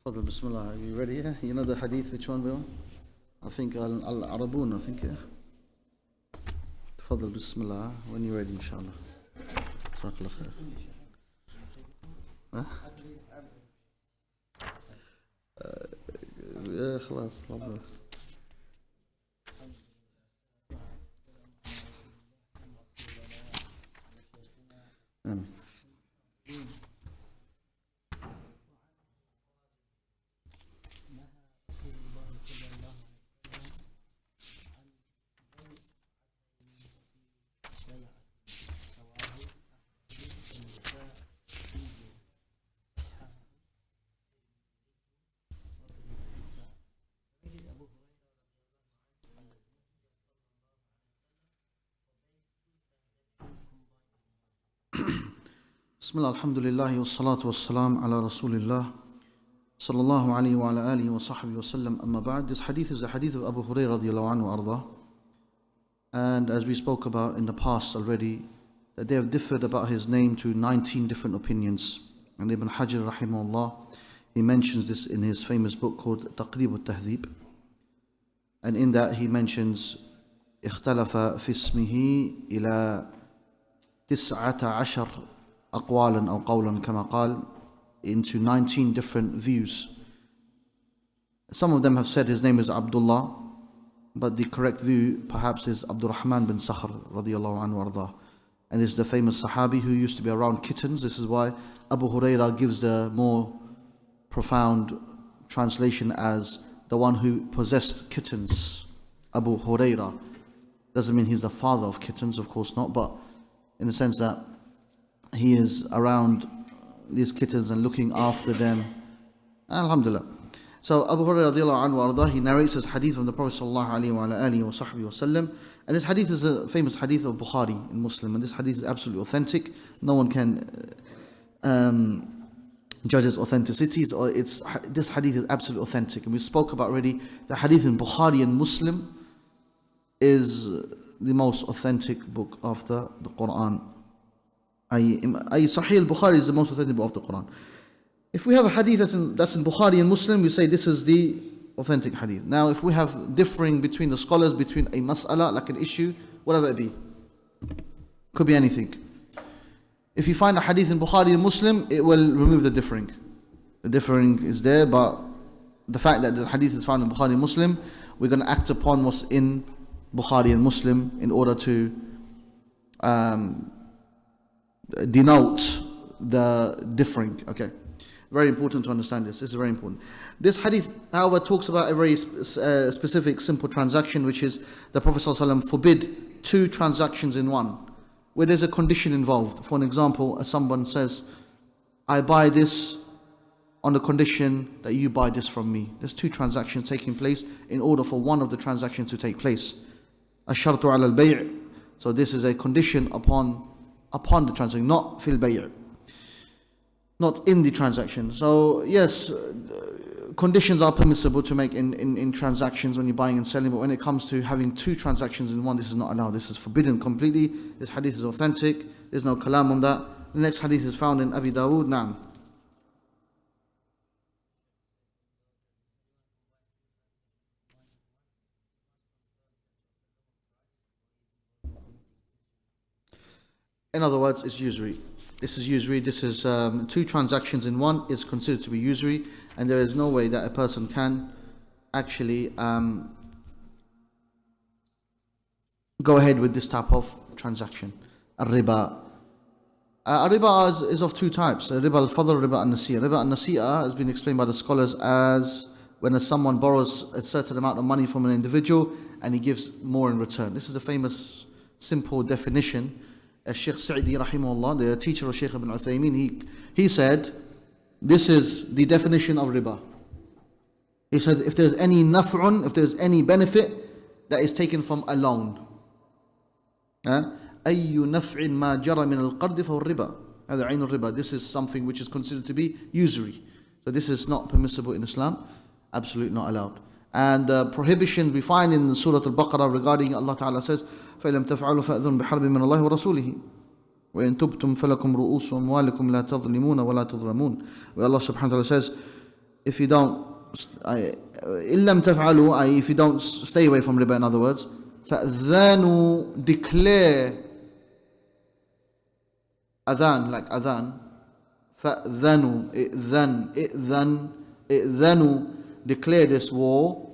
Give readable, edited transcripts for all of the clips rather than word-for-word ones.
Fadl, Bismillah. Are you ready? Yeah? You know the hadith, which one, Bill? I think Al-Arabun, I think, yeah. Fadl, Bismillah. When you're ready, inshallah. Jazakallah khair. Huh? Yeah, خلاص. تفضل. آمين. Bismillah, alhamdulillah, wa salatu wa salam ala rasulillah, sallallahu alayhi wa ala alihi wa sahbihi wa sallam, amma ba'd. This hadith is the hadith of Abu Hurairah radiallahu anhu arda. And as we spoke about in the past already, that they have differed about his name to 19 different opinions. And Ibn Hajar rahimahullah, he mentions this in his famous book called Taqrib al-Tahdhib. And in that he mentions اختلف في اسمه إلى 19 أقوالا أو قولا كما قال, into 19 different views. Some of them have said his name is Abdullah, but the correct view perhaps is Abdurrahman bin Sakhr radiallahu anhu arda. And is the famous Sahabi who used to be around kittens. This is why Abu Hurairah gives the more profound translation as the one who possessed kittens. Abu Hurairah doesn't mean he's the father of kittens, of course not, but in the sense that he is around these kittens and looking after them. Alhamdulillah. So Abu Hurairah radiallahu anhu arda, he narrates this hadith from the Prophet sallallahu alayhi wa alihi wa sahbihi wa sallam. And this hadith is a famous hadith of Bukhari in Muslim, and this hadith is absolutely authentic. No one can judge its authenticity. This hadith is absolutely authentic. And we spoke about already the hadith in Bukhari and Muslim is the most authentic book after the Quran. Sahih al-Bukhari is the most authentic book of the Quran. If we have a hadith that's in Bukhari and Muslim, we say this is the authentic hadith. Now, if we have differing between the scholars, between a mas'ala, like an issue, whatever it be, could be anything. If you find a hadith in Bukhari and Muslim, it will remove the differing. The differing is there, but the fact that the hadith is found in Bukhari and Muslim, we're going to act upon what's in Bukhari and Muslim in order to denote the differing. Okay, very important to understand this. This is very important. This hadith, however, talks about a very specific, simple transaction, which is the Prophet ﷺ forbid 2 transactions in one, where there's a condition involved. For an example, someone says, I buy this on the condition that you buy this from me. There's 2 transactions taking place in order for one of the transactions to take place. Ash-shartu ala al-bay'. So this is a condition upon the transaction, not fil bay', not in the transaction. So yes, conditions are permissible to make in transactions when you're buying and selling, but when it comes to having 2 transactions in one, this is not allowed. This is forbidden completely. This hadith is authentic. There's no kalam on that. The next hadith is found in Abi Dawood. Naam. In other words, it's usury. This is usury. This is 2 transactions in one is considered to be usury, and there is no way that a person can actually go ahead with this type of transaction. Al-riba. Al-riba is of 2 types. Riba al-fadl, riba al-nasi'a. Riba al-nasi'a has been explained by the scholars as when someone borrows a certain amount of money from an individual and he gives more in return. This is the famous, simple definition. Shaykh Sa'idi rahimahullah, the teacher of Shaykh ibn Uthaymeen, he said, this is the definition of riba. He said, if there's any naf'un, if there's any benefit that is taken from a loan, أي نفع ما جرى من القرض فهو الربا. هذا عين الربا. This is something which is considered to be usury. So this is not permissible in Islam, absolutely not allowed. And the prohibition we find in Surah Al-Baqarah regarding Allah Ta'ala says, فَإِلَمْ تَفْعَلُوا فَأْذُنْ بِحَرْبٍ مِّنَ اللَّهِ وَرَسُولِهِ وَإِن تُبْتُمْ فَلَكُمْ رُؤُوسُ أَمْوَالِكُمْ لَا تَظْلِمُونَ وَلَا تُظْلَمُونَ. Where Allah Subhanahu wa Ta'ala says, if you don't, إِن لَمْ تَفْعَلُوا, i.e. if you don't stay away from riba, in other words, فَأْذَنُوا, declare, adhan, like adhan, فَأْذَنُوا, إِذَنُوا, declare this war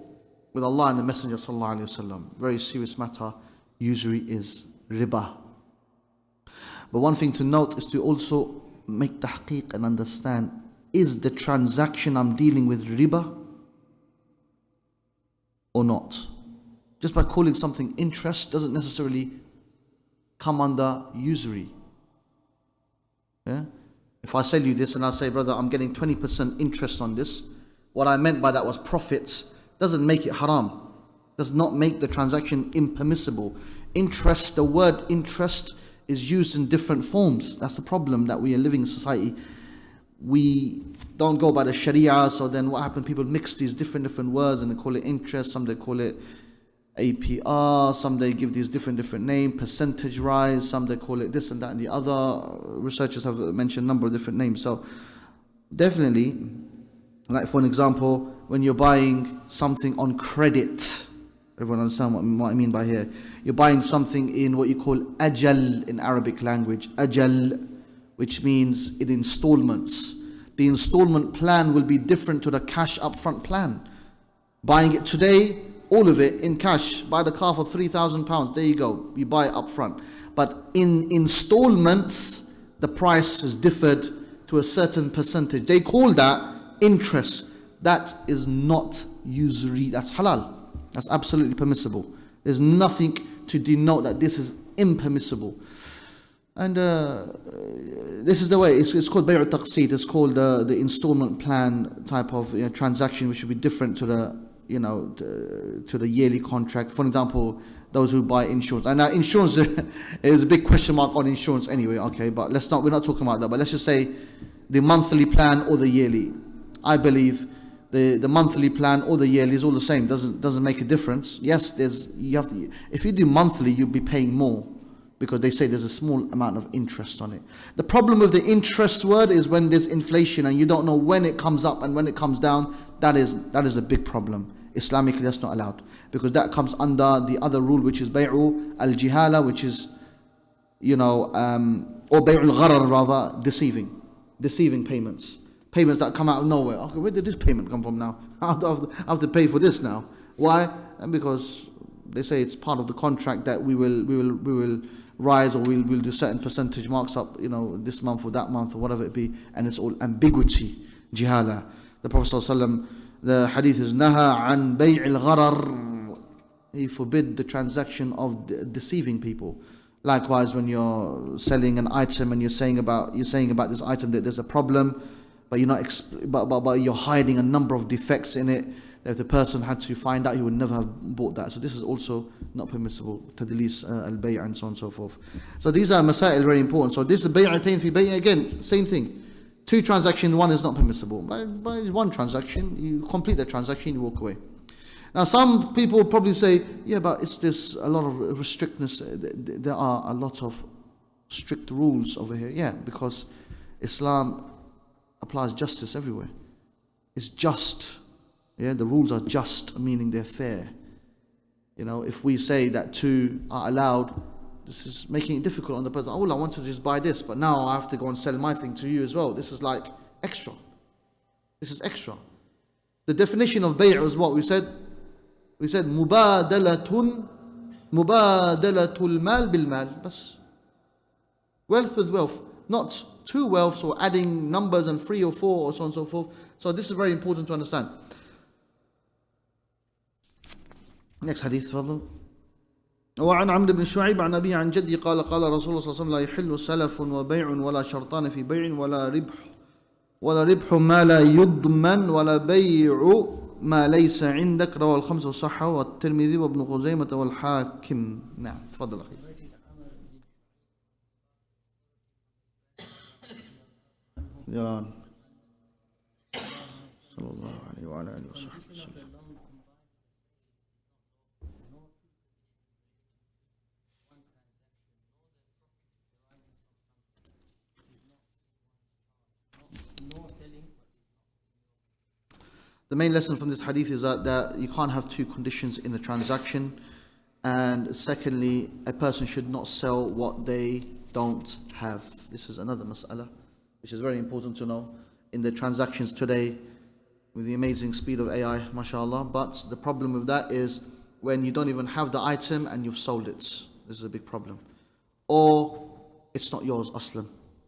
with Allah and the Messenger sallallahu alaihi wasallam. Very serious matter. Usury is riba. But one thing to note is to also make tahqiq and understand, is the transaction I'm dealing with riba or not? Just by calling something interest doesn't necessarily come under usury. Yeah? If I sell you this and I say, brother, I'm getting 20% interest on this, what I meant by that was profits, doesn't make it haram, does not make the transaction impermissible. Interest, the word interest is used in different forms. That's the problem that we are living in society. We don't go by the Sharia, so then what happened? People mix these different words and they call it interest, some they call it APR, some they give these different names, percentage rise, some they call it this and that and the other. Researchers have mentioned a number of different names. So definitely, like for an example, when you're buying something on credit, everyone understand what I mean by here? You're buying something in what you call ajal in Arabic language. Ajal, which means in installments. The installment plan will be different to the cash upfront plan. Buying it today, all of it in cash. Buy the car for £3,000. There you go. You buy it upfront. But in installments, the price has differed to a certain percentage. They call that interest. That is not usury. That's halal. That's absolutely permissible. There's nothing to denote that this is impermissible. And this is the way. It's called bay'u taqseed. It's called the installment plan type of transaction, which should be different to the to the yearly contract. For example, those who buy insurance. And now insurance is a big question mark on insurance anyway. Okay, but we're not talking about that. But let's just say the monthly plan or the yearly. I believe the monthly plan or the yearly is all the same. Doesn't make a difference. Yes, if you do monthly, you'll be paying more, because they say there's a small amount of interest on it. The problem with the interest word is when there's inflation and you don't know when it comes up and when it comes down. That is a big problem. Islamically, that's not allowed, because that comes under the other rule, which is bay'u al-jihala, which is or bay'u al-gharar, rather, deceiving payments that come out of nowhere. Okay, where did this payment come from now? I have to pay for this now. Why? And because they say it's part of the contract that we will rise, or we'll do certain percentage marks up, this month or that month or whatever it be, and it's all ambiguity, jihala. The Prophet ﷺ, the hadith is naha an bay' al-gharar. He forbid the transaction of deceiving people. Likewise, when you're selling an item and you're saying about this item that there's a problem, but you're not but you're hiding a number of defects in it, that if the person had to find out, he would never have bought that. So this is also not permissible. Tadlis al-bay' and so on and so forth. So these are masail very important. So this is bay'atayn fi bay', again, same thing. Two transactions, one is not permissible. By one transaction, you complete the transaction, you walk away. Now some people probably say, yeah, but it's this a lot of restrictness. There are a lot of strict rules over here. Yeah, because Islam applies justice everywhere. It's just. Yeah, the rules are just, meaning they're fair. If we say that two are allowed, this is making it difficult on the person. Oh, I want to just buy this, but now I have to go and sell my thing to you as well. This is like extra. This is extra. The definition of bay' is what we said. We said mubadalatul mal bil mal. Bas. Wealth with wealth, not two wealths or adding numbers and 3 or 4 or so on and so forth. So this is very important to understand. Next hadith, فضل. وعن عمرو بن شعيب عن أبيه عن جدي قال قال رسول الله صلى الله عليه وسلم لا يحل سلف وبيع ولا شرطان في بيع ولا ربح ما لا يضمن ولا بيع ما ليس عندك. رواه الخمسة والصحة والترمذي وابن خزيمة والحاكم. نعم تفضل أخي. صلى الله عليه وعلى آله وصحبه وسلم. The main lesson from this hadith is that you can't have two conditions in a transaction. And secondly, a person should not sell what they don't have. This is another mas'ala, which is very important to know in the transactions today with the amazing speed of AI, mashallah. But the problem with that is when you don't even have the item and you've sold it. This is a big problem. Or it's not yours, aslan.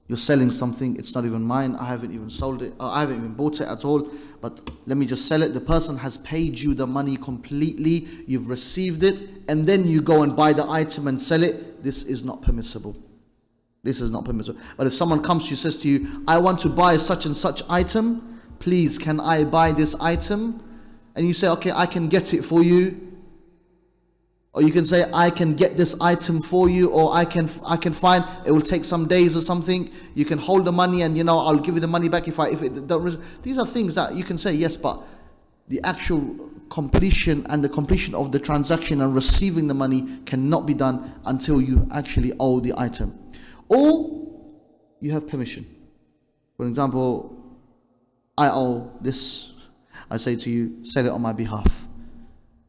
You're selling something, it's not even mine, I haven't even sold it, I haven't even bought it at all, but let me just sell it. The person has paid you the money completely, you've received it, and then you go and buy the item and sell it. This is not permissible. This is not permissible. But if someone comes to you, says to you, I want to buy such and such item, please can I buy this item? And you say, okay, I can get it for you. Or you can say, I can get this item for you, or I can find, it will take some days or something. You can hold the money and I'll give you the money back if it don't. These are things that you can say, yes, but the actual completion and the completion of the transaction and receiving the money cannot be done until you actually owe the item. Or you have permission. For example, I owe this. I say to you, sell it on my behalf.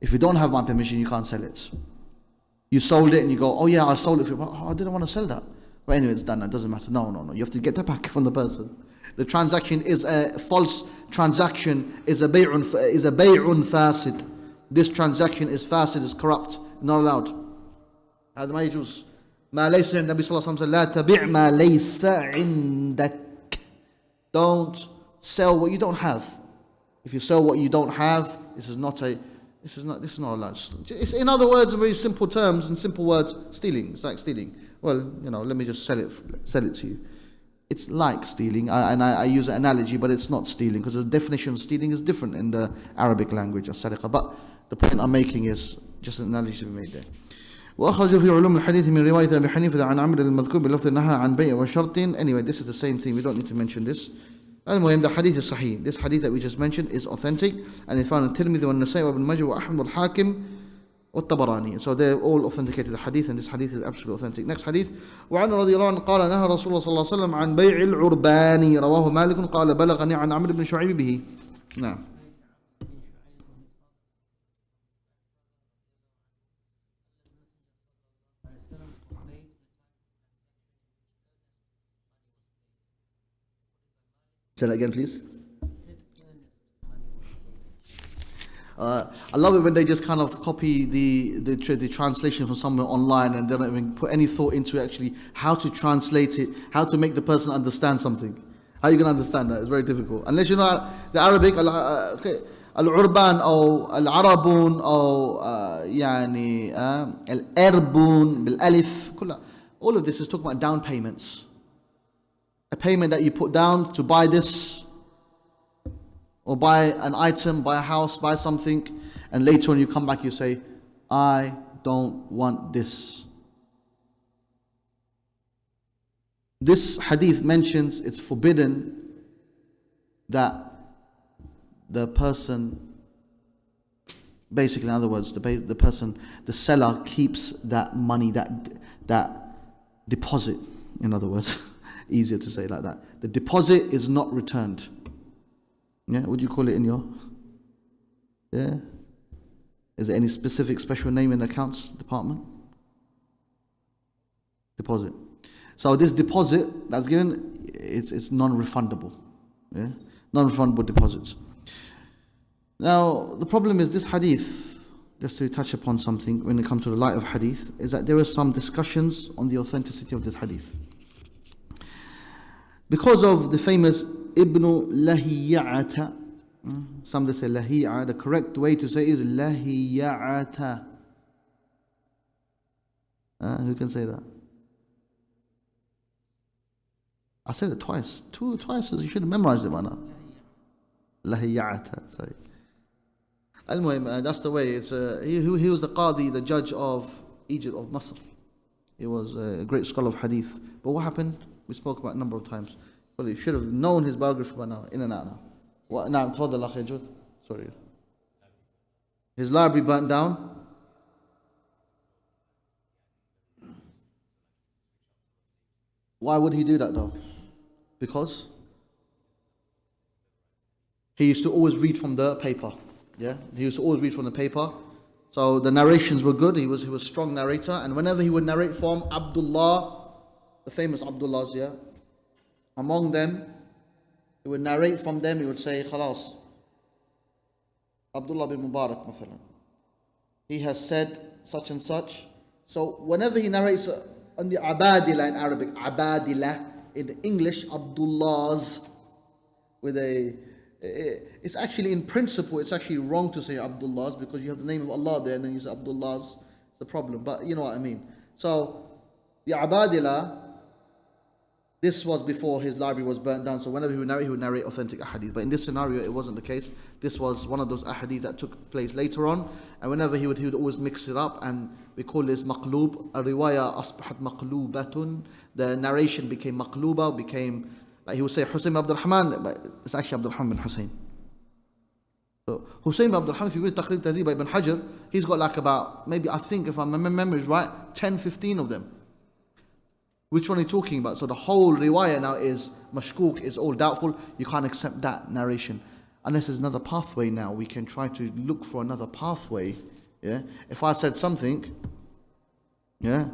If you don't have my permission, you can't sell it. You sold it and you go, oh yeah, I sold it for you. Oh, I didn't want to sell that. But anyway, it's done. It doesn't matter. No. You have to get that back from the person. The transaction is a false transaction, is a bay'un fasid. This transaction is fasid, is corrupt, not allowed. هذا ما يجوز. ما ليس عند النبي صلى الله عليه وسلم لا تبيع ما ليس عندك. Don't sell what you don't have. If you sell what you don't have, this is not allowed. It's, in other words, in very simple terms, in simple words, stealing. It's like stealing. Well, let me just sell it to you. It's like stealing, and I use an analogy, but it's not stealing, because the definition of stealing is different in the Arabic language, as-sariqa. But the point I'm making is just an analogy to be made there. وأخرج في علوم الحديث من رواية أبي حنيفة عن عمرو المذكور بلفظ نهى عن بيع وشرط. Anyway, this is the same thing. We don't need to mention this. المهم, the hadith is sahih. This hadith that we just mentioned is authentic, and it's found in Tirmidhi والنسائي وابن ماجه وأحمد والحاكم والطبراني. So they're all authenticated the hadith, and this hadith is absolutely authentic. Next hadith. وعن رضي الله عنه قال نهى رسول الله صلى الله عليه وسلم عن بيع العربان رواه مالك قال بلغني عن عمرو بن شعيب به. نعم. Say that again, please. I love it when they just kind of copy the translation from somewhere online, and they don't even put any thought into actually how to translate it, how to make the person understand something. How are you going to understand that? It's very difficult. Unless you know the Arabic, al-urban or al-arabun or al-erbun bil-alif, all of this is talking about down payments. A payment that you put down to buy this, or buy an item, buy a house, buy something, and later on you come back, you say, I don't want this. This hadith mentions it's forbidden that the person, basically in other words, the seller keeps that money, that deposit, in other words. Easier to say like that. The deposit is not returned. Yeah, what do you call it in your? Yeah. Is there any specific special name in the accounts department? Deposit. So this deposit that's given, it's non-refundable. Yeah, non-refundable deposits. Now the problem is this hadith. Just to touch upon something when it comes to the light of hadith, is that there are some discussions on the authenticity of this hadith. Because of the famous Ibn Lahiya'ata, some they say Lahi'a, the correct way to say is Lahiya'ata. Who can say that? I said it twice. Twice, you should have memorized it by now. Lahiya'ata, sorry. Al-Muhim, that's the way. It's he was the Qadi, the judge of Egypt, of Masr. He was a great scholar of hadith. But what happened? We spoke about a number of times. Well, you should have known his biography by now, in and out now. What? Now, تفضل أخي جود. Sorry. His library burnt down. Why would he do that though? Because he used to always read from the paper. Yeah, he used to always read from the paper. So the narrations were good. He was a strong narrator, and whenever he would narrate from Abdullah, the famous Abdullahs, yeah, among them, he would narrate from them. He would say, "Khalas, Abdullah bin Mubarak, مثلا, he has said such and such." So whenever he narrates on the Abadila in Arabic, Abadila in English, Abdullahs with a. It's actually in principle, it's actually wrong to say Abdullahs because you have the name of Allah there and then you say Abdullahs. It's a problem, but you know what I mean. So the Abadila, this was before his library was burnt down. So whenever he would narrate authentic ahadith. But in this scenario, it wasn't the case. This was one of those ahadith that took place later on. And whenever he would always mix it up, and we call this maqloob. A riwayah asbahat maqloobatun. The narration became maqlooba, became. Like he would say Hussein bin Abdul Rahman, but it's actually Abdul Rahman bin Hussein. So Hussein bin Abdul Rahman, if you read Taqrib Tahdhib by Ibn Hajar, he's got like about, maybe I think if my memory is right, 10, 15 of them. Which one are you talking about? So the whole riwayah now is mashkook, is all doubtful. You can't accept that narration. Unless there's another pathway now, we can try to look for another pathway. Yeah. If I said something, yeah,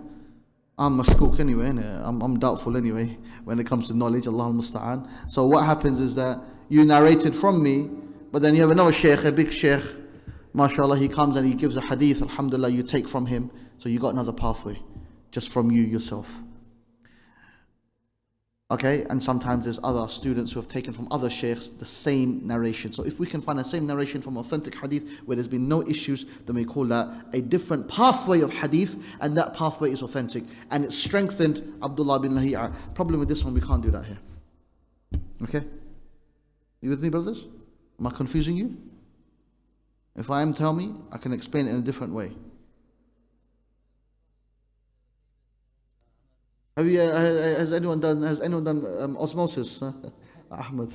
I'm mashkook anyway, I'm doubtful anyway when it comes to knowledge, Allah al-Musta'an. So what happens is that you narrated from me, but then you have another shaykh, a big shaykh, mashallah, he comes and he gives a hadith, alhamdulillah, you take from him. So you got another pathway, just from you yourself. Okay, and sometimes there's other students who have taken from other shaykhs the same narration. So if we can find the same narration from authentic hadith where there's been no issues, then we call that a different pathway of hadith, and that pathway is authentic. And it strengthened Abdullah bin Lahi'a. Problem with this one, we can't do that here. Okay? You with me, brothers? Am I confusing you? If I am, tell me, I can explain it in a different way. Has anyone done osmosis? Ahmed.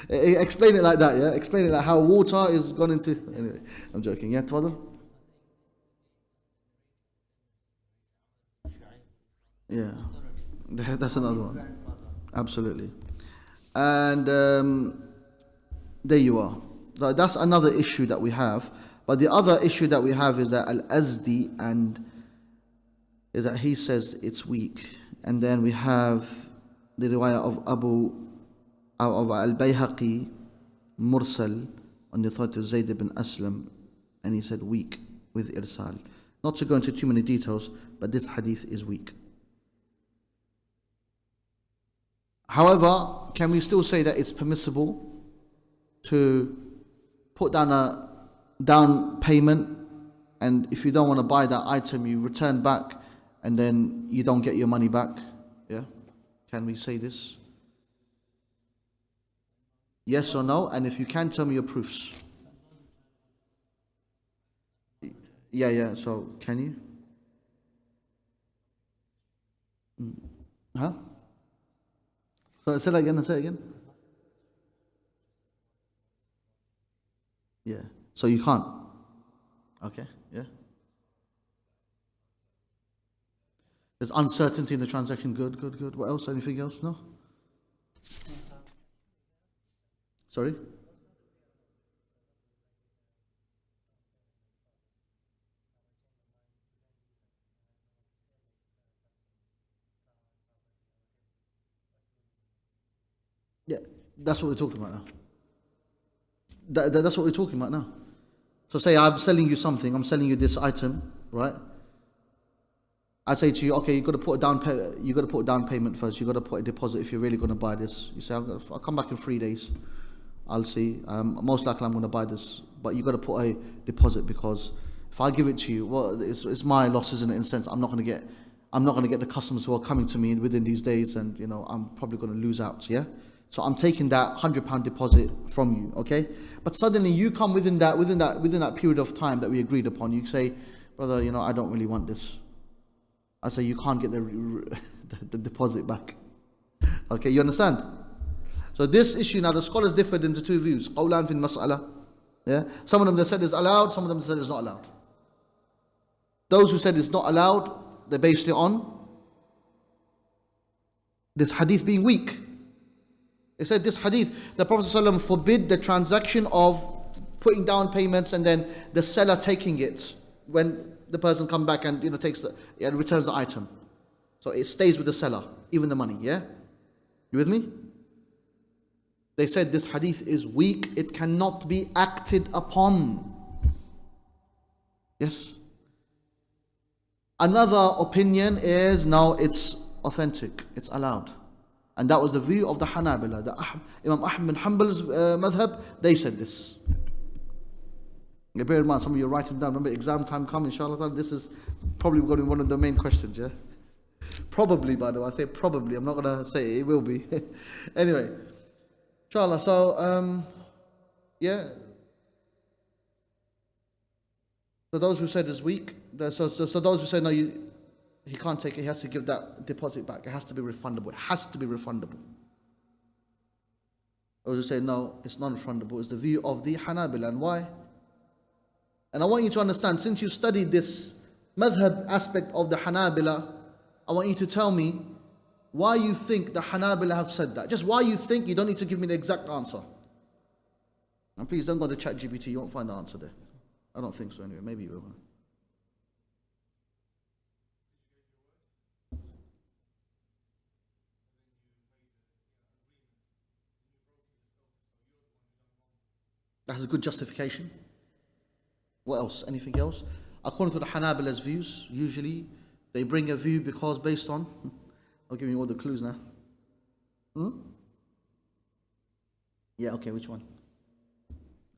Explain it like that, yeah? Explain it like how water is gone into. Anyway, I'm joking. Yeah, Tafadhal? Yeah, that's another one. Absolutely. And there you are. That's another issue that we have. But the other issue that we have is that Al-Azdi and is that he says it's weak. And then we have the riwayah of Al-Bayhaqi, Mursal, on the authority of Zayd ibn Aslam, and he said weak with irsal. Not to go into too many details, but this hadith is weak. However, can we still say that it's permissible to put down a down payment, and if you don't want to buy that item, you return back, and then you don't get your money back? Yeah? Can we say this? Yes or no? And if you can, tell me your proofs. Yeah. So, can you? Huh? So, say it again. Yeah. So, you can't? Okay, yeah. There's uncertainty in the transaction. Good. What else? Anything else? No? Sorry? Yeah, that's what we're talking about now. That's what we're talking about now. So say I'm selling you something, I'm selling you this item, right? I say to you, okay, you got to put a down payment first. You got to put a deposit if you're really going to buy this. You say, I'll come back in 3 days. I'll see. Most likely I'm going to buy this, but you got to put a deposit, because if I give it to you, well, it's my loss, isn't it? In a sense, I'm not going to get the customers who are coming to me within these days, and I'm probably going to lose out. Yeah. So I'm taking that £100 deposit from you, okay? But suddenly you come within that period of time that we agreed upon. You say, brother, I don't really want this. I say, you can't get the deposit back. Okay, you understand? So this issue, now the scholars differed into two views. Qawlan fi mas'ala. Yeah? Some of them they said it's allowed, some of them said it's not allowed. Those who said it's not allowed, they based it on this hadith being weak. They said this hadith, the Prophet ﷺ forbid the transaction of putting down payments and then the seller taking it when the person comes back and returns the item. So it stays with the seller, even the money, yeah? You with me? They said this hadith is weak, it cannot be acted upon. Yes? Another opinion is, no, it's authentic, it's allowed. And that was the view of the Hanabila. Imam Ahmad bin Hanbal's madhab, they said this. Bear in mind, some of you are writing down, remember exam time coming, inshallah, this is probably going to be one of the main questions, yeah? Probably, by the way, I say probably, I'm not going to say it will be. Anyway, inshallah, so, yeah. So those who said it's weak, so those who say no, he can't take it, he has to give that deposit back, it has to be refundable, it has to be refundable. Those who say no, it's non-refundable, it's the view of the Hanabila. And why? And I want you to understand, since you've studied this madhab aspect of the Hanabila, I want you to tell me why you think the Hanabila have said that. Just why you think, you don't need to give me the exact answer. And please don't go to ChatGPT, you won't find the answer there. I don't think so anyway, maybe you will. That's a good justification. What else? Anything else? According to the Hanabila's views, usually they bring a view because based on, I'll give you all the clues now. Yeah, okay, which one?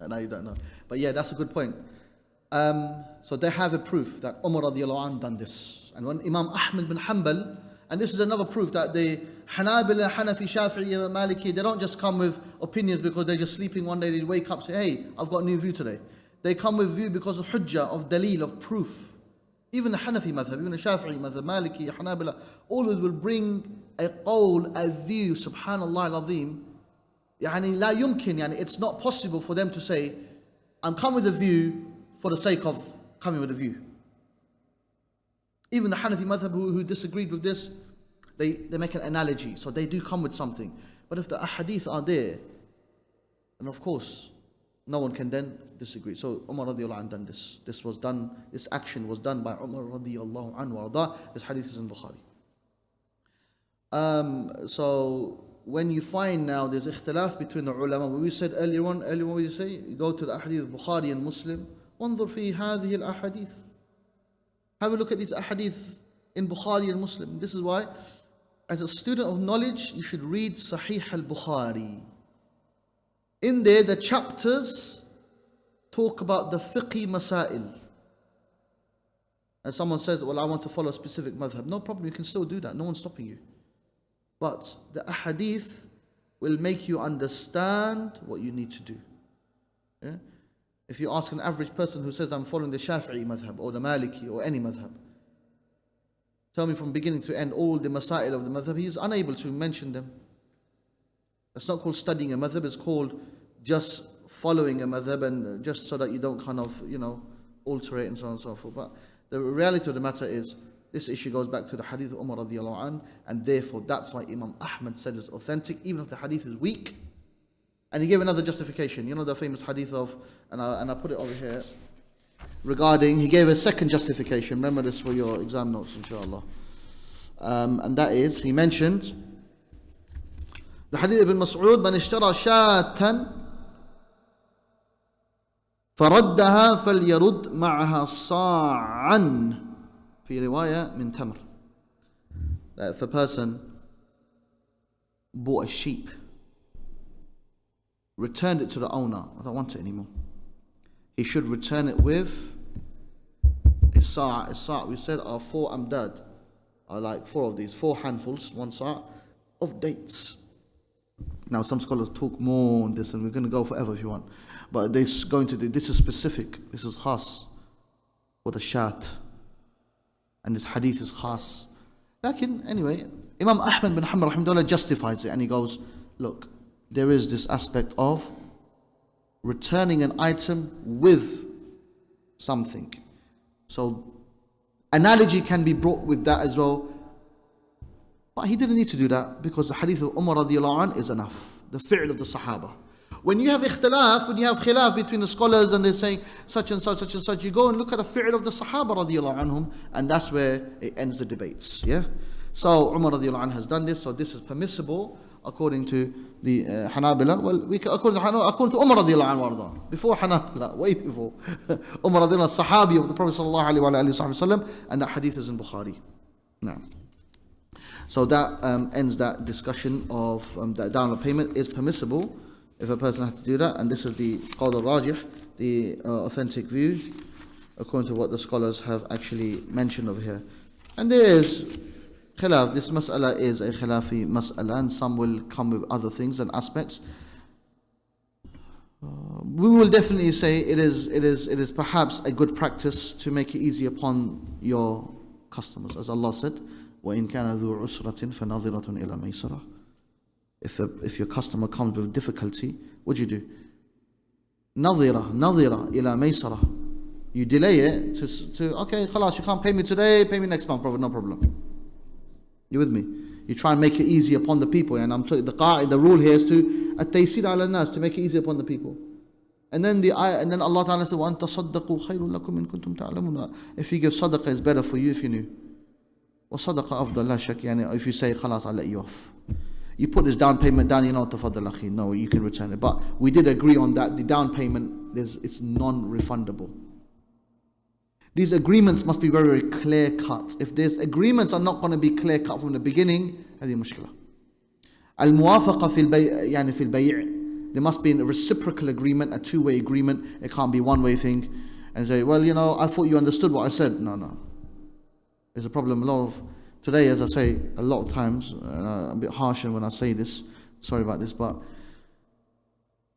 No, you don't know. But yeah, that's a good point. So they have a proof that Umar radiallahu anh done this. And when Imam Ahmad bin Hanbal, and this is another proof that the Hanabila, Hanafi, Shafi'i, Maliki, they don't just come with opinions because they're just sleeping one day, they wake up and say, hey, I've got a new view today. They come with view because of hujjah, of daleel, of proof. Even the Hanafi madhab, even the Shafi'i madhab, Maliki, Hanabila, all of will bring a qawl, a view, subhanallah al-azim. Yani la yumkin, yani it's not possible for them to say, I'm coming with a view for the sake of coming with a view. Even the Hanafi madhab who disagreed with this, they make an analogy, so they do come with something. But if the ahadith are there, then of course, no one can then disagree. So Umar radiallahu anhu done this. This action was done by Umar radiallahu anhu. This hadith is in Bukhari. So when you find now there's ikhtilaf between the ulama, we said earlier on we say, you go to the ahadith of Bukhari and Muslim, وانظر في هذه الأحاديث. Have a look at these ahadith in Bukhari and Muslim. This is why, as a student of knowledge, you should read Sahih al-Bukhari. In there, the chapters talk about the fiqhi masail. And someone says, well, I want to follow a specific madhab. No problem, you can still do that. No one's stopping you. But the ahadith will make you understand what you need to do. Yeah? If you ask an average person who says, I'm following the Shafi'i madhab or the Maliki or any madhab, tell me from beginning to end all the masail of the madhab, he is unable to mention them. It's not called studying a madhab, it's called just following a madhab, and just so that you don't kind of, alter it and so on and so forth. But the reality of the matter is, this issue goes back to the hadith of Umar radiallahu anh, and therefore that's why Imam Ahmad said it's authentic, even if the hadith is weak. And he gave another justification. You know the famous hadith of, and I put it over here, regarding, he gave a second justification. Remember this for your exam notes, inshallah. And that is, he mentioned the hadith of Ibn Mas'ud, من اشترى شاة فردها فليرد معها صاعا في رواية من تمر. That if a person bought a sheep, returned it to the owner, I don't want it anymore, he should return it with a sa'. A sa', we said, are 4 amdad, are like 4 of these, 4 handfuls, 1 sa' of dates. Now some scholars talk more on this, and we're going to go forever if you want, but this is specific, this is khas for the shat, and this hadith is khas. Lakin, anyway, Imam Ahmad bin Hanbal rahimahullah justifies it, and he goes, look, there is this aspect of returning an item with something. So analogy can be brought with that as well. But he didn't need to do that because the hadith of Umar radiallahu anh is enough. the fi'l of the Sahaba. When you have ikhtilaf, when you have khilaf between the scholars and they're saying such and such, you go and look at the fi'l of the Sahaba radiallahu anhum, and that's where it ends the debates. Yeah. So Umar radiallahu anhu has done this, so this is permissible according to the Hanabila. Well, according to Umar radiallahu anhu, before Hanabila, way before. Umar radiallahu anhu, Sahabi of the Prophet sallallahu alaihi wasallam, and that hadith is in Bukhari. Now, so that ends that discussion of that downward payment is permissible if a person has to do that, and this is the qawl al-rajih, the authentic view, according to what the scholars have actually mentioned over here. And there is khilaf. This mas'ala is a khilafi mas'ala, and some will come with other things and aspects. We will definitely say it is perhaps a good practice to make it easy upon your customers, as Allah said, وَإِن كَانَ ذُو عُسْرَةٍ فَنَظِرَةٌ إِلَى مَيْسَرَةٍ. If your customer comes with difficulty, what do you do? نَظِرَ إِلَى مَيْسَرَةٍ. You delay it to okay, khalas, you can't pay me today, pay me next month, no problem. You with me? You try and make it easy upon the people, and the rule here is to at-taysir ala nas, to make it easy upon the people. And then Allah Ta'ala said, وَأَن تَصَدَّقُوا خَيْرٌ لَكُمْ إِن كُنتُمْ تَعْلَمُونَ. If you give sadaqah, it's better for you if you knew. وَصَدَقَ أَفْضَلْ لَا شَكْ. Yani if you say, khalas, I'll let you off. You put this down payment down, you know, tafaddal akhi. No, you can return it. But we did agree on that. The down payment, it's non-refundable. These agreements must be very, very clear cut. If these agreements are not going to be clear cut from the beginning, هذه مشكلة. الموافقة في البيع يعني في البيع. There must be a reciprocal agreement, a two-way agreement. It can't be one-way thing. And say, well, you know, I thought you understood what I said. No. There's a problem. A lot of today, as I say, a lot of times, I'm a bit harsh when I say this. Sorry about this, but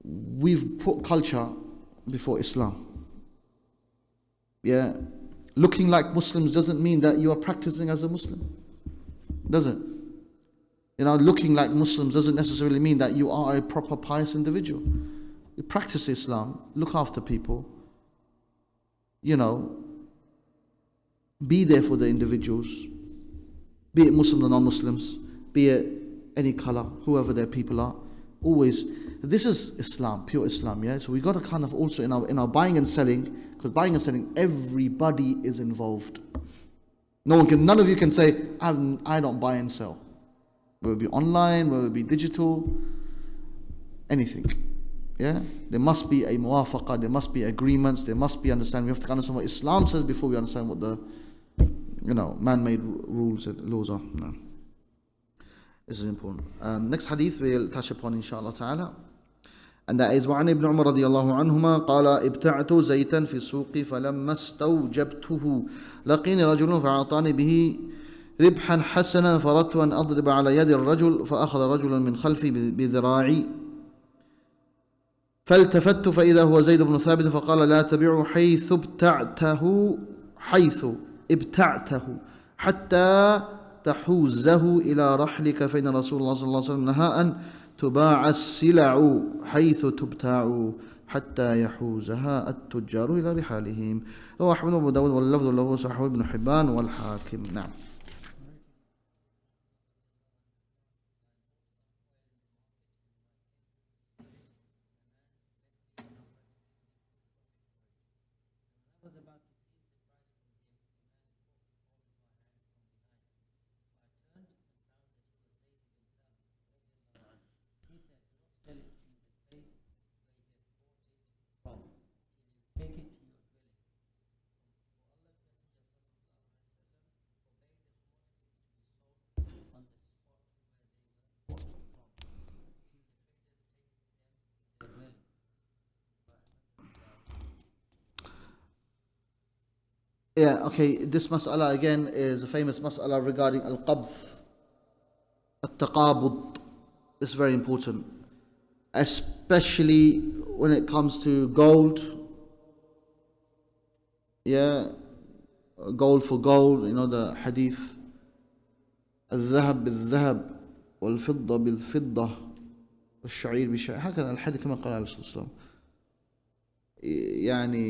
we've put culture before Islam. Yeah, looking like Muslims doesn't mean that you are practicing as a Muslim, does it? You know, looking like Muslims doesn't necessarily mean that you are a proper pious individual. You practice Islam, look after people, you know, be there for the individuals, be it Muslims or non-Muslims, be it any color, whoever their people are. Always, this is Islam, pure Islam. Yeah, so we got to kind of also in our buying and selling. Because buying and selling, everybody is involved. None of you can say, I don't buy and sell. Whether it be online, whether it be digital, anything. Yeah? There must be a muwafaqah, there must be agreements, there must be understanding. We have to understand what Islam says before we understand what the man-made rules and laws are. No. This is important. Next hadith we'll touch upon inshallah ta'ala. And that is وعن ابن عمر رضي الله عنهما قال ابتعت زيتا في السوق فلما استوجبته لقيني رجل فأعطاني به ربحا حسنا فردت أن أضرب على يد الرجل فأخذ رجل من خلفي بذراعي فالتفت فإذا هو زيد بن ثابت فقال لا تبيع حيث ابتعته حتى تحوزه إلى رحلك فإن رسول الله صلى الله عليه وسلم نهى أن تباع السلع حيث تبتاع حتى يحوزها التجار إلى رحالهم. رواه أحمد وأبو داود واللفظ له صححه ابن حبان والحاكم. نعم. Yeah, okay, this mas'ala again is a famous mas'ala regarding al-qabd, al-taqabud. It's very important, especially when it comes to gold. Yeah, gold for gold, you know the hadith, الذهب بالذهب والفضة بالفضة والشعير بالشعير. هكذا الحديث كما قال عليه الصلاة والسلام. يعني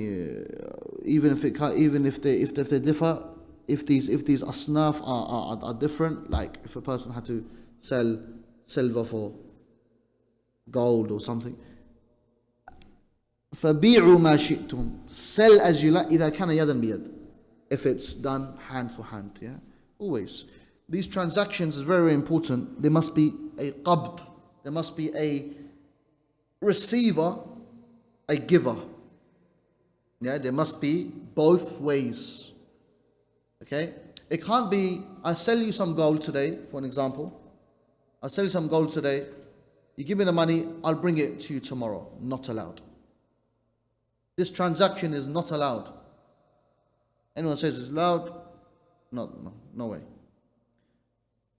even if they differ, if these asnaf are different, like if a person had to sell silver for gold or something. فَبِيعُوا مَا شِئْتُمْ. Sell as you like. إِذَا كَانَ يَدًا بِيَدٍ. If it's done hand for hand. Yeah? Always. These transactions is very, very important. There must be a qabd. There must be a receiver, a giver. Yeah, there must be both ways. Okay? It can't be, I sell you some gold today, for an example. I sell you some gold today. You give me the money, I'll bring it to you tomorrow. Not allowed. This transaction is not allowed. Anyone says it's allowed? No way.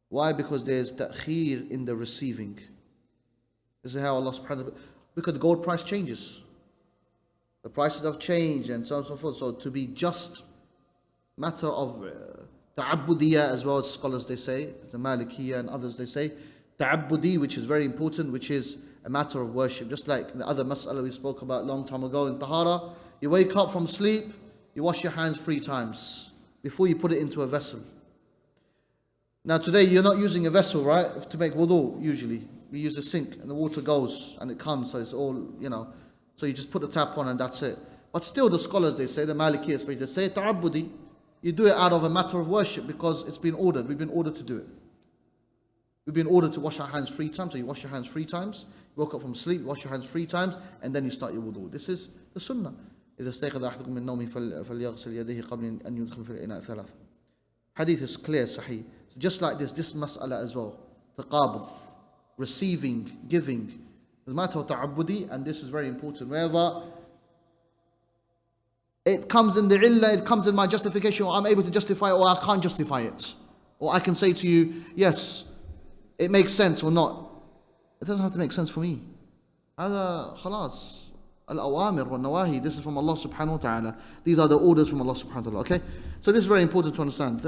Why? Because there's ta'khir in the receiving. This is how Allah subhanahu wa ta'ala, because the gold price changes. The prices have changed and so on and so forth. So to be just, matter of ta'abbudiyya as well as scholars they say, the Malikiyya and others they say, ta'abbudi, which is very important, which is a matter of worship. Just like the other mas'ala we spoke about a long time ago in Tahara, you wake up from sleep, you wash your hands 3 times before you put it into a vessel. Now today you're not using a vessel, right? To make wudu usually. We use a sink and the water goes and it comes, so it's all, so you just put the tap on and that's it. But still the scholars they say, the Maliki especially, they say ta'abbudi, you do it out of a matter of worship because it's been ordered. We've been ordered to do it. We've been ordered to wash our hands 3 times, so you wash your hands 3 times, you woke up from sleep, you wash your hands 3 times, and then you start your wudu. This is the sunnah. إذا استيقظ أحدكم من نومه فليغسل يديه قبل أن يدخل في الإناء 3. Hadith is clear, sahih. So just like this mas'ala as well. Taqabud, receiving, giving. It's a matter of ta'abbudi, and this is very important. Wherever it comes in the illah, it comes in my justification, or I'm able to justify it, or I can't justify it. Or I can say to you, yes, it makes sense or not. It doesn't have to make sense for me. هذا خلاص. Al-awamir wa nawahi. This is from Allah subhanahu wa ta'ala. These are the orders from Allah subhanahu wa ta'ala. Okay? So this is very important to understand.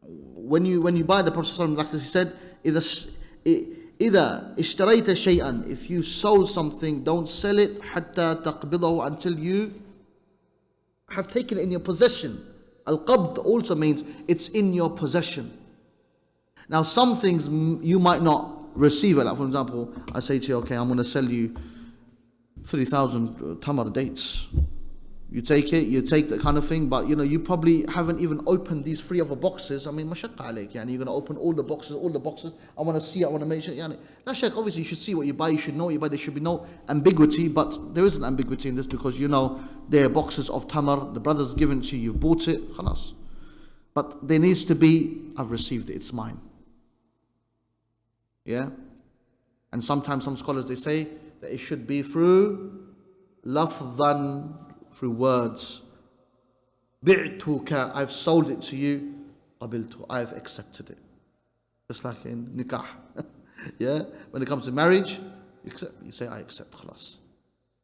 When you buy the Prophet like this, he said, إِذَا اشْتَرَيْتَ شَيْئًا. If you sold something, don't sell it حَتَّى تَقْبِضَهُ, until you have taken it in your possession. Al-qabd also means it's in your possession. Now some things you might not receive it. Like for example, I say to you, okay, I'm going to sell you 3,000 tamar dates. You take it, you take that kind of thing, but you probably haven't even opened these 3 other boxes. I mean, mashaqqa alayk, you're going to open all the boxes. I want to see, I want to make sure. La shak, obviously you should see what you buy, you should know what you buy, there should be no ambiguity, but there isn't ambiguity in this because there are boxes of tamar, the brother's given to you, you've bought it, khalas. But there needs to be, I've received it, it's mine. Yeah? And sometimes some scholars they say that it should be through lafdhan, through words. Bi'tuka, I've sold it to you. Qabiltu, I've accepted it. Just like in nikah. Yeah? When it comes to marriage, you say, I accept, khalas.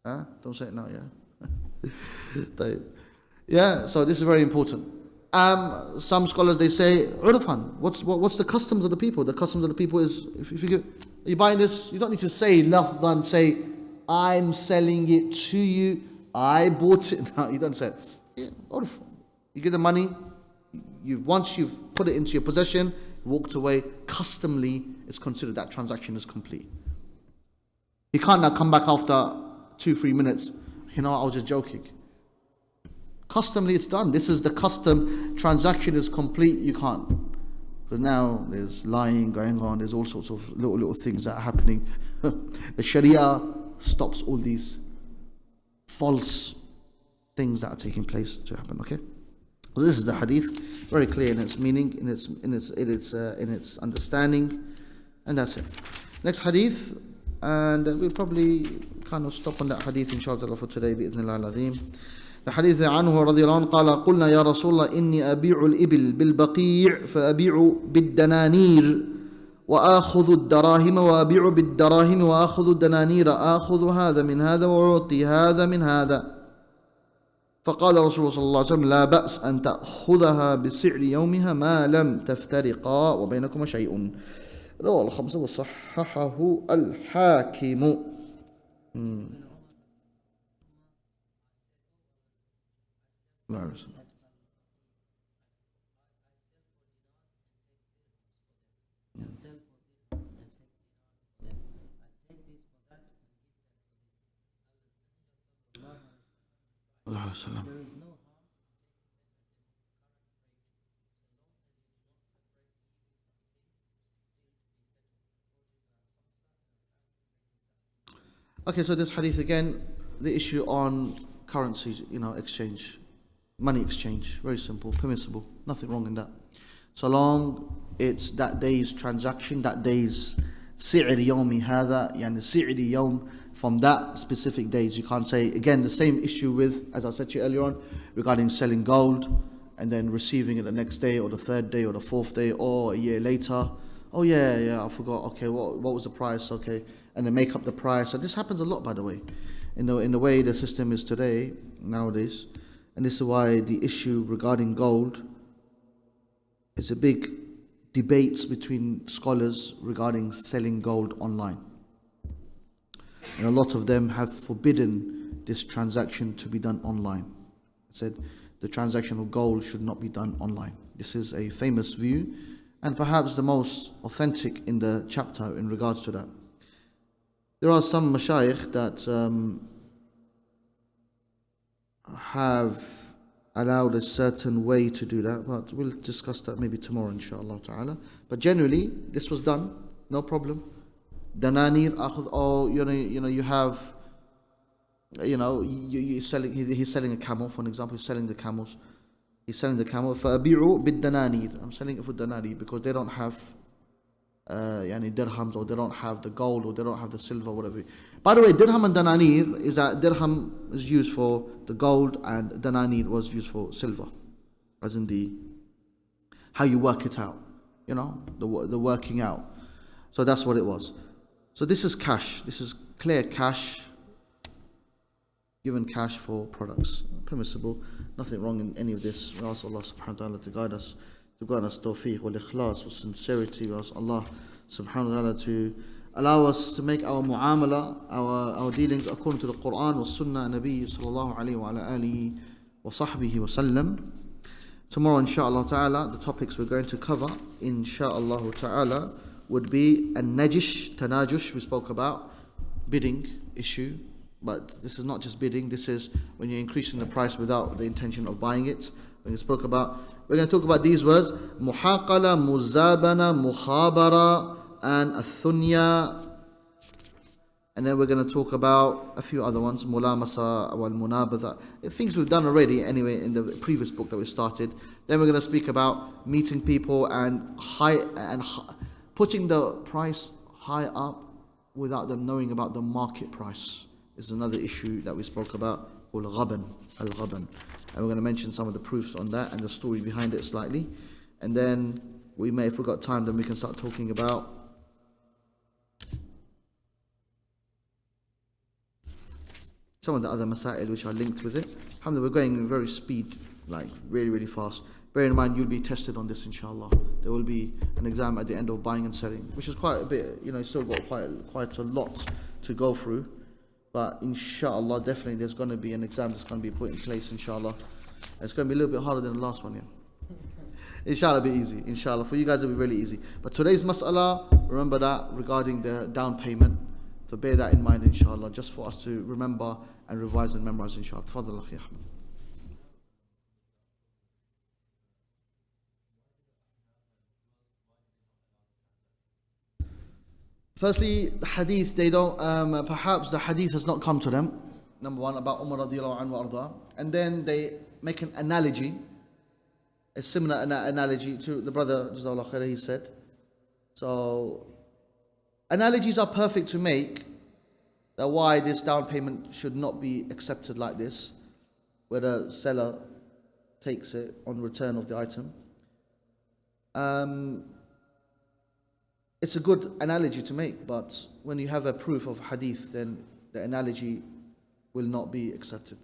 Huh? Don't say it now, yeah? Yeah, so this is very important. Some scholars they say, urfan, what's the customs of the people? The customs of the people is, if you're buying this, you don't need to say lafdhan, say, I'm selling it to you, I bought it. No, you don't say it. Yeah, urf. You get the money, once you've put it into your possession, walked away, customly, it's considered that transaction is complete. You can't now come back after 2-3 minutes, I was just joking. Customly it's done. This is the custom, transaction is complete, you can't. Because now there's lying going on, there's all sorts of little things that are happening. The Sharia stops all these false things that are taking place to happen, okay? Well, this is the hadith, very clear in its meaning, in its understanding, and that's it. Next hadith, and we'll probably kind of stop on that hadith inshallah for today, bi'idhnillah al-azim. The hadith عنه رضي الله عنه قال قلنا يا رسول الله إني أبيع الإبل بالبقيع فأبيع بالدنانير وآخذ الدراهم وأبيع بالدراهم وآخذ الدنانير آخذ هذا من هذا وأعطي هذا من هذا فقال رسول الله صلى الله عليه وسلم لا بأس أن تأخذها بسعر يومها ما لم تفترقا وبينكما شيء رواه الخمسة وصححه الحاكم. لا wasallam. Okay, so this hadith again, the issue on currency, exchange, money exchange, very simple, permissible, nothing wrong in that. So long it's that day's transaction, that day's سعر يومي هذا, يعني سعر يوم, from that specific days. You can't say, again, the same issue with, as I said to you earlier on, regarding selling gold and then receiving it the next day or the third day or the fourth day or a year later. Oh yeah, I forgot, okay, what was the price, okay, and then make up the price. And this happens a lot, by the way, in the way the system is today, nowadays. And this is why the issue regarding gold is a big debate between scholars regarding selling gold online. And a lot of them have forbidden this transaction to be done online. Said the transaction of gold should not be done online. This is a famous view and perhaps the most authentic in the chapter in regards to that. There are some mashayikh that have allowed a certain way to do that, but we'll discuss that maybe tomorrow, inshallah ta'ala. But generally, this was done, no problem. Dananir, akhud, or you have, he's selling a camel, for an example, he's selling the camels. He's selling the camel. فَأَبِيعُ بِالدَّنَانِيرِ, I'm selling it for dananir because they don't have dirhams, or they don't have the gold, or they don't have the silver, whatever. By the way, dirham and dananir is that dirham is used for the gold and dananir was used for silver, as in the how you work it out, the working out. So that's what it was. So this is cash. This is clear cash, given cash for products, permissible. Nothing wrong in any of this. We ask Allah subhanahu wa ta'ala to guide us. To grant us tawfiq wal ikhlas, with sincerity. We ask Allah subhanahu wa ta'ala to allow us to make our muamala, our dealings according to the Quran wa Sunnah Nabi sallallahu alayhi wa alihi wa sahbihi wa sallam. Tomorrow, inshaAllah ta'ala, the topics we're going to cover, inshaAllah ta'ala, would be an-najish, tanajush, we spoke about, bidding issue. But this is not just bidding, this is when you're increasing the price without the intention of buying it. We're going to talk about these words: muhaqala, muzabana, mukhabara, and athunya. And then we're going to talk about a few other ones: mulamasa, wal munabadha. Things we've done already anyway in the previous book that we started. Then we're going to speak about meeting people and putting the price high up without them knowing about the market price. Is another issue that we spoke about, called al-ghaban. And we're going to mention some of the proofs on that and the story behind it slightly. And then we may, if we've got time, then we can start talking about some of the other masail which are linked with it. Alhamdulillah, we're going in very speed, like really, really fast. Bear in mind, you'll be tested on this, inshallah. There will be an exam at the end of buying and selling, which is quite a bit, still got quite a lot to go through. But inshallah, definitely there's going to be an exam that's going to be put in place, inshallah. It's going to be a little bit harder than the last one, yeah. Inshallah, it'll be easy. Inshallah, for you guys it'll be really easy. But today's mas'ala, remember that regarding the down payment. So bear that in mind, inshallah, just for us to remember and revise and memorize, inshallah. Tafadhal, Akhi Ahmed. Firstly, the hadith, they don't, perhaps the hadith has not come to them, number one, about Umar radiallahu anhu arda. And then they make an analogy, a similar analogy to the brother, Jazakallah khair, he said. So, analogies are perfect to make, that why this down payment should not be accepted like this, where the seller takes it on return of the item. It's a good analogy to make, but when you have a proof of hadith, then the analogy will not be accepted.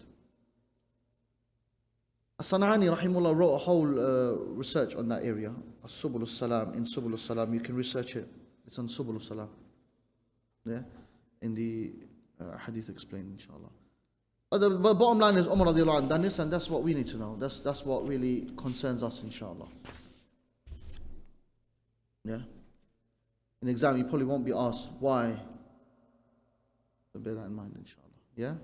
As-San'ani rahimullah wrote a whole research on that area, As-Subul Salam, in Subul Salam. You can research it. It's on Subul Salam. Yeah, in the hadith explained, inshallah. But the bottom line is Umar radiallahu anhu done this, and that's what we need to know. That's what really concerns us, inshallah. Yeah. In exam, you probably won't be asked why. So bear that in mind, inshallah. Yeah?